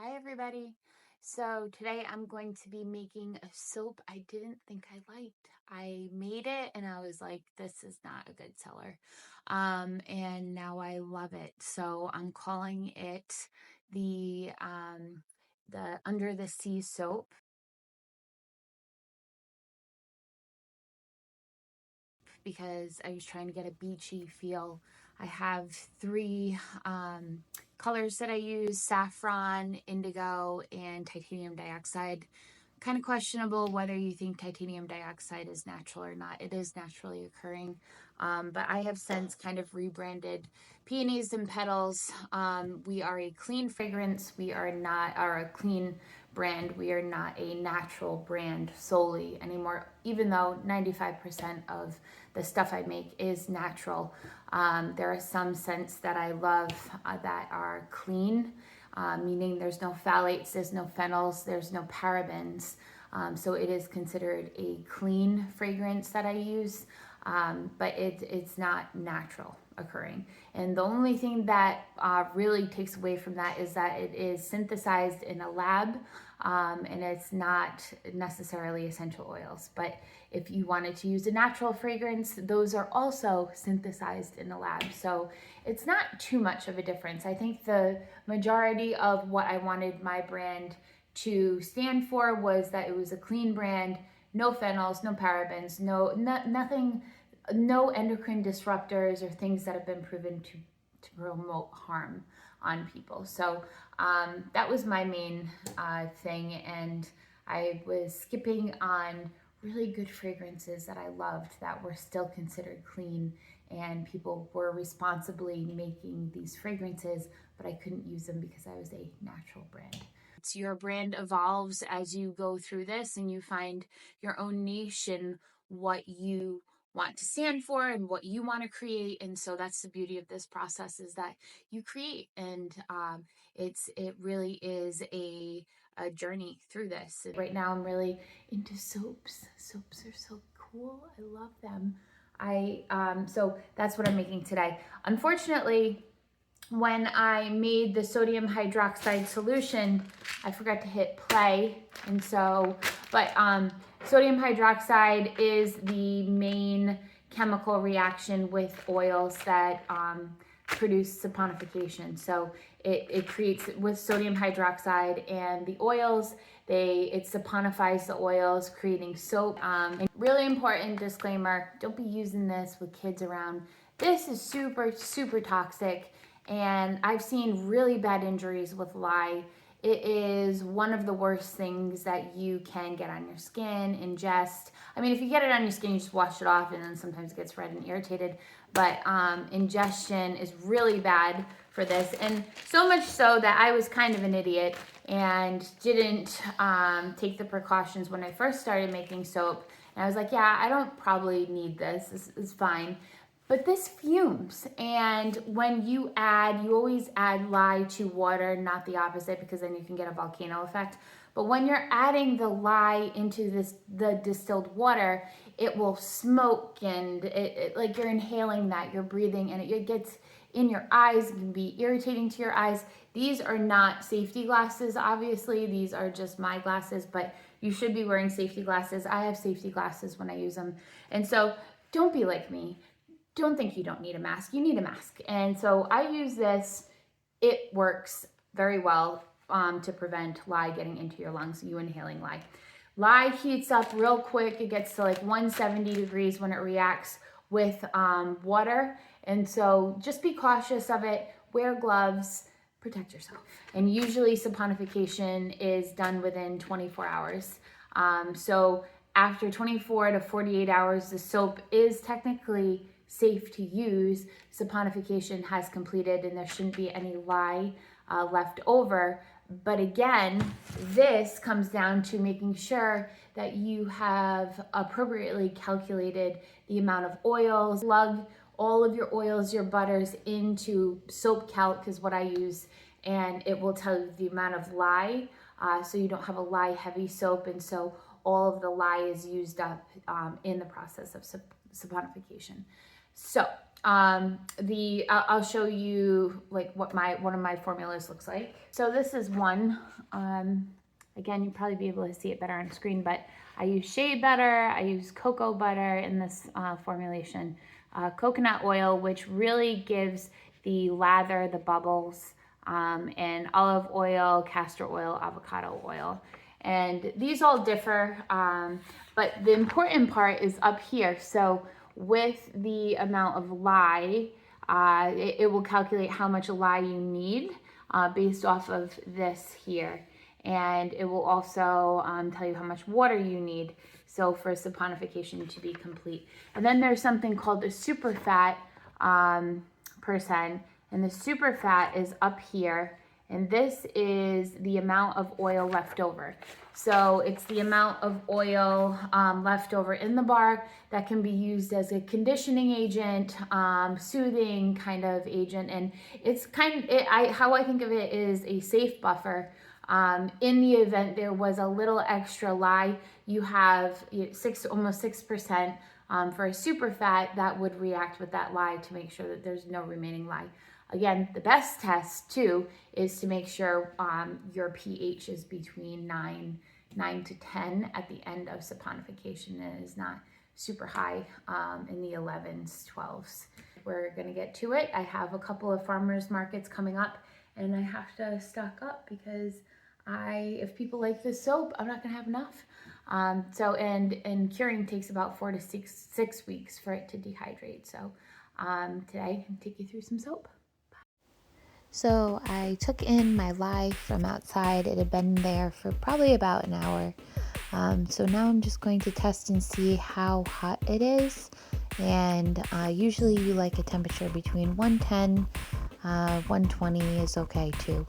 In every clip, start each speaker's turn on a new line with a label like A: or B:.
A: Hi everybody. So today I'm going to be making a soap I didn't think I liked. I made it and I was like, this is not a good seller. And now I love it. So I'm calling it the Under the Sea soap because I was trying to get a beachy feel. I have three colors that I use: saffron, indigo, and titanium dioxide. Kind of questionable whether you think titanium dioxide is natural or not. It is naturally occurring, but I have since kind of rebranded Peonies and Petals. We are a clean fragrance. We are not are a clean brand. We are not a natural brand solely anymore, even though 95% of the stuff I make is natural. There are some scents that I love that are clean, meaning there's no phthalates, there's no phenols, there's no parabens. So it is considered a clean fragrance that I use, but it's not natural occurring. And the only thing that really takes away from that is that it is synthesized in a lab, and it's not necessarily essential oils. But if you wanted to use a natural fragrance, those are also synthesized in a lab. So it's not too much of a difference. I think the majority of what I wanted my brand to stand for was that it was a clean brand, no phenols, no parabens, nothing, no endocrine disruptors or things that have been proven to promote harm on people. So that was my main thing, and I was skipping on really good fragrances that I loved that were still considered clean, and people were responsibly making these fragrances, but I couldn't use them because I was a natural brand. Your brand evolves as you go through this and you find your own niche and what you want to stand for and what you want to create. And so that's the beauty of this process, is that you create, and it really is a journey through this. Right now I'm really into soaps. Soaps are so cool. I love them. So that's what I'm making today. Unfortunately, when I made the sodium hydroxide solution, I forgot to hit play. And so, but sodium hydroxide is the main chemical reaction with oils that produce saponification. So it creates, with sodium hydroxide and the oils, it saponifies the oils, creating soap. And really important disclaimer, don't be using this with kids around. This is super, super toxic, and I've seen really bad injuries with lye. It is one of the worst things that you can get on your skin, ingest. I mean, if you get it on your skin, you just wash it off, and then sometimes it gets red and irritated. But ingestion is really bad for this, and so much so that I was kind of an idiot and didn't take the precautions when I first started making soap. And I was like, yeah, I don't probably need this. This is fine. But this fumes, and when you always add lye to water, not the opposite, because then you can get a volcano effect. But when you're adding the lye into the distilled water, it will smoke, and it like you're inhaling that, you're breathing, and it gets in your eyes. It can be irritating to your eyes. These are not safety glasses, obviously. These are just my glasses, but you should be wearing safety glasses. I have safety glasses when I use them. And so don't be like me. Don't think you don't need a mask. You need a mask. And so I use this. It works very well to prevent lye getting into your lungs, you inhaling lye. Lye heats up real quick. It gets to like 170 degrees when it reacts with water. And so just be cautious of it. Wear gloves. Protect yourself. And usually saponification is done within 24 hours. So after 24 to 48 hours, the soap is technically safe to use. Saponification has completed, and there shouldn't be any lye left over. But again, this comes down to making sure that you have appropriately calculated the amount of oils. Plug all of your oils, your butters into Soap Calc is what I use, and it will tell you the amount of lye, so you don't have a lye heavy soap, and so all of the lye is used up in the process of saponification. So I'll show you like what one of my formulas looks like. So this is one. Again, you'll probably be able to see it better on screen, but I use shea butter, I use cocoa butter in this formulation, coconut oil, which really gives the lather, the bubbles, and olive oil, castor oil, avocado oil. And these all differ, but the important part is up here. So with the amount of lye, it will calculate how much lye you need based off of this here. And it will also tell you how much water you need, so for saponification to be complete. And then there's something called the super fat percent, and the super fat is up here, and this is the amount of oil left over. So it's the amount of oil left over in the bar that can be used as a conditioning agent, soothing kind of agent, and it's how I think of it is a safe buffer. In the event there was a little extra lye, you have almost 6% for a super fat that would react with that lye to make sure that there's no remaining lye. Again, the best test too is to make sure your pH is between 9 to 10 at the end of saponification and is not super high in the 11s, 12s. We're gonna get to it. I have a couple of farmers markets coming up and I have to stock up because if people like this soap, I'm not gonna have enough. And curing takes about 4 to 6 weeks for it to dehydrate. So today I'm take you through some soap.
B: So I took in my lye from outside. It had been there for probably about an hour. So now I'm just going to test and see how hot it is. And usually you like a temperature between 110, 120 is okay too.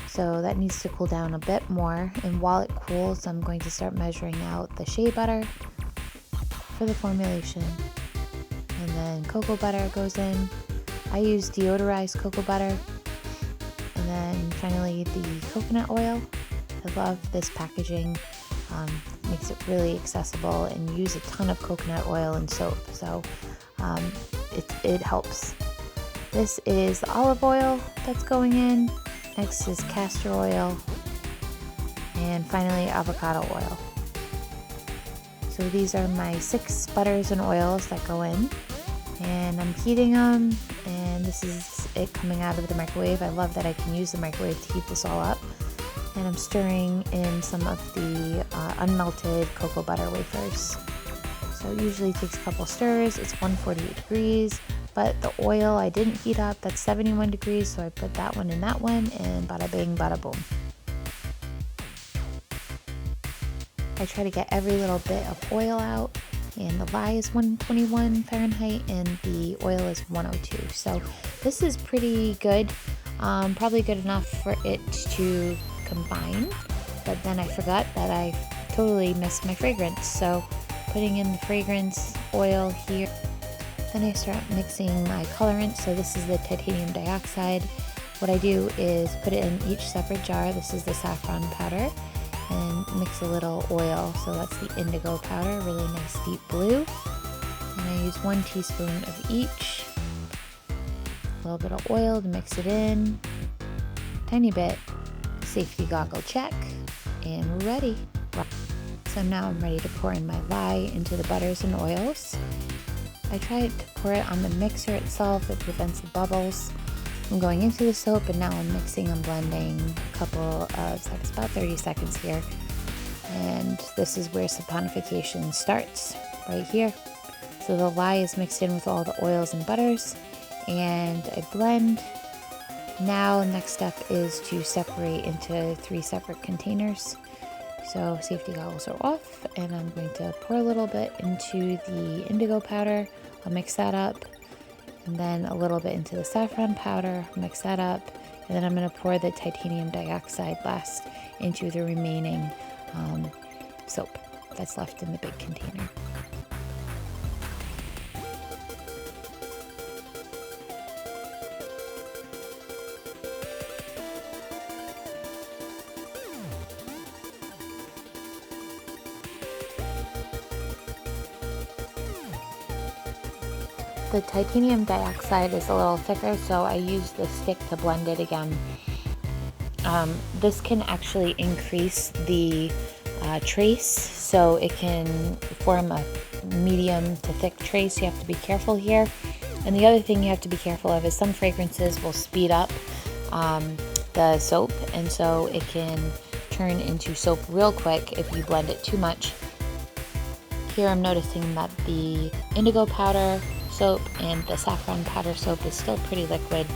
B: So that needs to cool down a bit more. And while it cools, I'm going to start measuring out the shea butter for the formulation. And then cocoa butter goes in. I use deodorized cocoa butter. And then finally the coconut oil. I love this packaging. Makes it really accessible, and use a ton of coconut oil in soap. So it helps. This is the olive oil that's going in. Next is castor oil. And finally avocado oil. So these are my 6 butters and oils that go in. And I'm heating them, and this is it coming out of the microwave. I love that I can use the microwave to heat this all up. And I'm stirring in some of the unmelted cocoa butter wafers. So it usually takes a couple stirs. It's 148 degrees, but the oil I didn't heat up. That's 71 degrees, so I put that one in that one, and bada bing, bada boom. I try to get every little bit of oil out. And the lye is 121 Fahrenheit and the oil is 102. So this is pretty good, probably good enough for it to combine. But then I forgot that I totally missed my fragrance. So putting in the fragrance oil here. Then I start mixing my colorant. So this is the titanium dioxide. What I do is put it in each separate jar. This is the saffron powder. And mix a little oil, so that's the indigo powder, really nice deep blue. And I use 1 teaspoon of each. A little bit of oil to mix it in. Tiny bit. Safety goggle check. And we're ready. So now I'm ready to pour in my lye into the butters and oils. I try to pour it on the mixer itself. It prevents the bubbles. I'm going into the soap, and now I'm mixing and blending a couple of seconds, about 30 seconds here. And this is where saponification starts, right here. So the lye is mixed in with all the oils and butters, and I blend. Now, next step is to separate into 3 separate containers. So safety goggles are off, and I'm going to pour a little bit into the indigo powder. I'll mix that up. And then a little bit into the saffron powder, mix that up, and then I'm going to pour the titanium dioxide last into the remaining soap that's left in the big container. The titanium dioxide is a little thicker, so I use the stick to blend it again. This can actually increase the trace, so it can form a medium to thick trace. You have to be careful here. And the other thing you have to be careful of is some fragrances will speed up the soap, and so it can turn into soap real quick if you blend it too much. Here I'm noticing that the indigo powder soap and the saffron powder soap is still pretty liquid.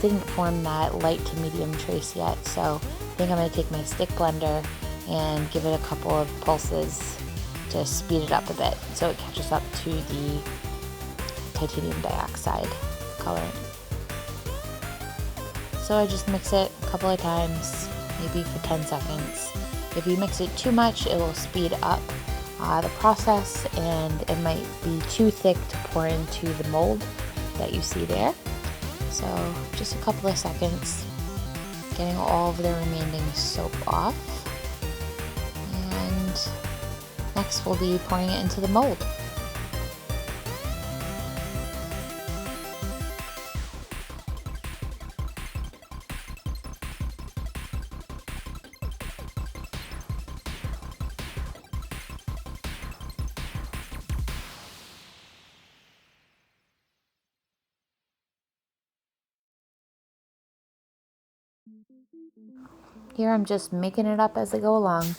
B: Didn't form that light to medium trace yet, so I think I'm going to take my stick blender and give it a couple of pulses to speed it up a bit so it catches up to the titanium dioxide color. So I just mix it a couple of times, maybe for 10 seconds. If you mix it too much, it will speed up the process, and it might be too thick to pour into the mold that you see there. So just a couple of seconds, getting all of the remaining soap off. And next we'll be pouring it into the mold. Here I'm just making it up as I go along.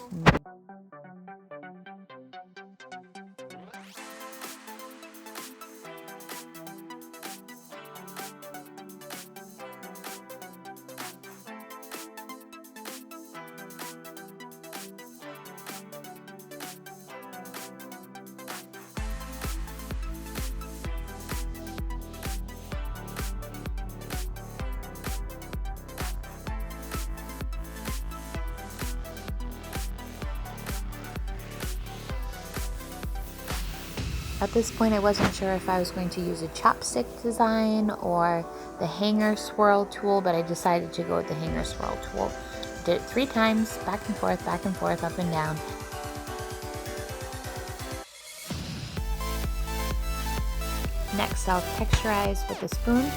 B: At this point, I wasn't sure if I was going to use a chopstick design or the hanger swirl tool, but I decided to go with the hanger swirl tool. Did it 3 times, back and forth, up and down. Next, I'll texturize with a spoon,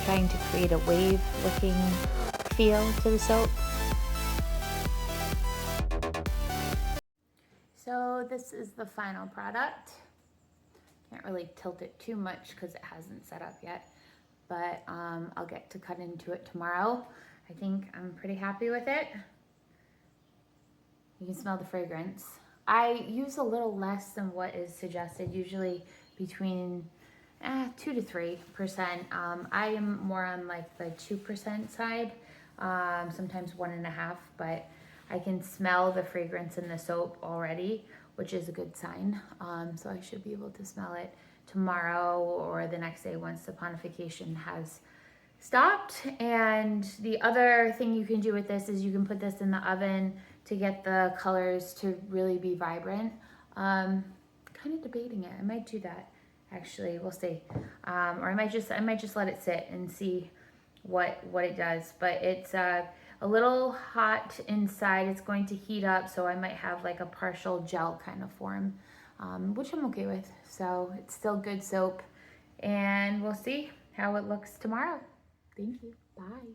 B: trying to create a wave-looking feel to the soap. So this is the final product. Can't really tilt it too much because it hasn't set up yet, but I'll get to cut into it tomorrow. I think I'm pretty happy with it. You can smell the fragrance. I use a little less than what is suggested, usually between 2 to 3%. I am more on like the 2% side, sometimes 1.5%, but I can smell the fragrance in the soap already, which is a good sign. So I should be able to smell it tomorrow or the next day once the ponification has stopped. And the other thing you can do with this is you can put this in the oven to get the colors to really be vibrant. Kind of debating it. I might do that. Actually, we'll see. Or I might just let it sit and see what it does. But it's a little hot inside. It's going to heat up, so I might have like a partial gel kind of form, which I'm okay with. So it's still good soap, and we'll see how it looks tomorrow. Thank you. Bye.